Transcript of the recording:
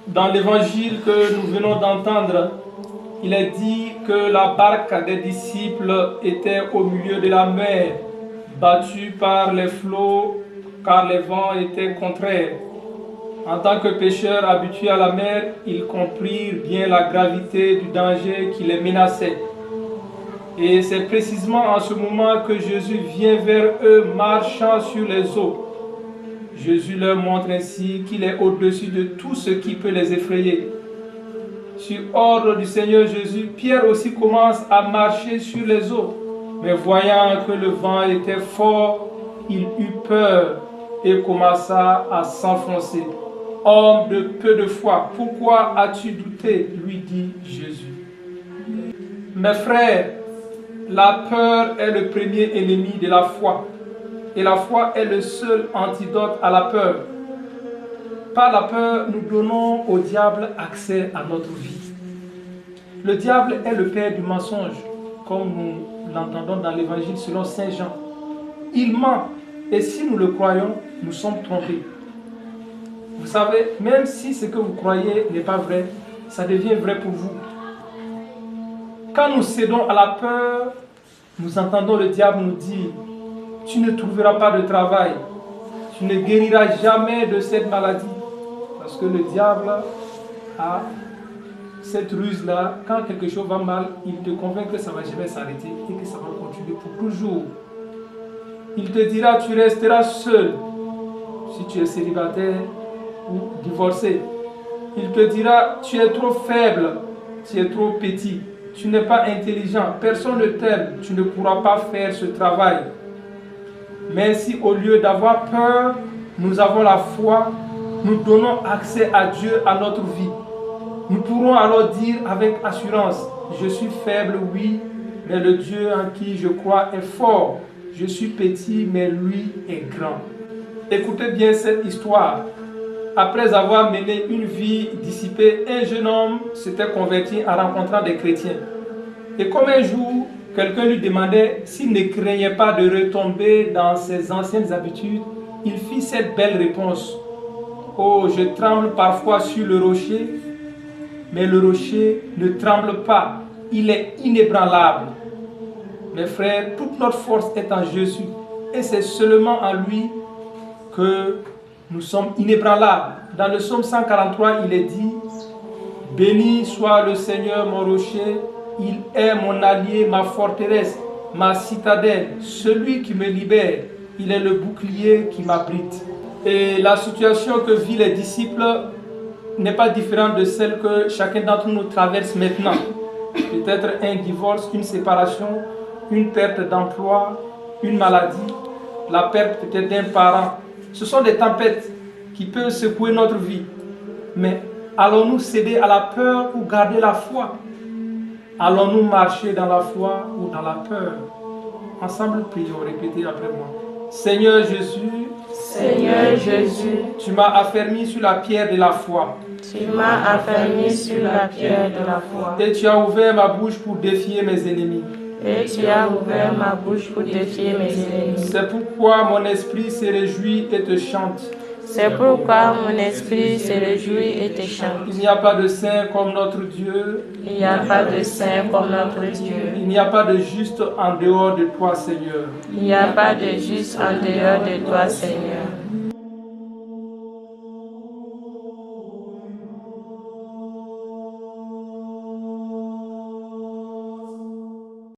Dans l'évangile que nous venons d'entendre, il est dit que la barque des disciples était au milieu de la mer, battue par les flots car les vents étaient contraires. En tant que pêcheurs habitués à la mer, ils comprirent bien la gravité du danger qui les menaçait. Et c'est précisément en ce moment que Jésus vient vers eux marchant sur les eaux. Jésus leur montre ainsi qu'il est au-dessus de tout ce qui peut les effrayer. Sur ordre du Seigneur Jésus, Pierre aussi commence à marcher sur les eaux. Mais voyant que le vent était fort, il eut peur et commença à s'enfoncer. « Homme de peu de foi, pourquoi as-tu douté ?» lui dit Jésus. Mes frères, la peur est le premier ennemi de la foi. Et la foi est le seul antidote à la peur. Par la peur, nous donnons au diable accès à notre vie. Le diable est le père du mensonge, comme nous l'entendons dans l'évangile selon Saint Jean. Il ment, et si nous le croyons, nous sommes trompés. Vous savez, même si ce que vous croyez n'est pas vrai, ça devient vrai pour vous. Quand nous cédons à la peur, nous entendons le diable nous dire: tu ne trouveras pas de travail, tu ne guériras jamais de cette maladie. Parce que le diable a cette ruse-là, quand quelque chose va mal, il te convainc que ça ne va jamais s'arrêter et que ça va continuer pour toujours. Il te dira: tu resteras seul si tu es célibataire ou divorcé. Il te dira: tu es trop faible, tu es trop petit, tu n'es pas intelligent, personne ne t'aime, tu ne pourras pas faire ce travail. Mais si au lieu d'avoir peur, nous avons la foi, nous donnons accès à Dieu à notre vie, nous pourrons alors dire avec assurance: je suis faible, oui, mais le Dieu en qui je crois est fort. Je suis petit, mais lui est grand. Écoutez bien cette histoire. Après avoir mené une vie dissipée, un jeune homme s'était converti en rencontrant des chrétiens. Et comme un jour, quelqu'un lui demandait s'il ne craignait pas de retomber dans ses anciennes habitudes, il fit cette belle réponse: oh, je tremble parfois sur le rocher, mais le rocher ne tremble pas, il est inébranlable. Mes frères, toute notre force est en Jésus, et c'est seulement en lui que nous sommes inébranlables. Dans le psaume 143, il est dit: béni soit le Seigneur mon rocher, il est mon allié, ma forteresse, ma citadelle, celui qui me libère, il est le bouclier qui m'abrite. Et la situation que vivent les disciples n'est pas différente de celle que chacun d'entre nous traverse maintenant. Peut-être un divorce, une séparation, une perte d'emploi, une maladie, la perte peut-être d'un parent. Ce sont des tempêtes qui peuvent secouer notre vie. Mais allons-nous céder à la peur ou garder la foi? Allons-nous marcher dans la foi ou dans la peur? Ensemble, prions, répétez après moi. Seigneur Jésus, Seigneur Jésus, tu m'as affermi sur la pierre de la foi. tu m'as affermi sur la pierre de la foi. Et tu as ouvert ma bouche pour défier mes ennemis. Et tu as ouvert ma bouche pour défier mes ennemis. C'est pourquoi mon esprit se réjouit et te chante. C'est pourquoi mon esprit se réjouit et te chante. Il n'y a pas de saint comme notre Dieu. Il n'y a pas de saint comme notre Dieu. Il n'y a pas de juste en dehors de toi, Seigneur. Il n'y a pas de juste en dehors de toi, Seigneur.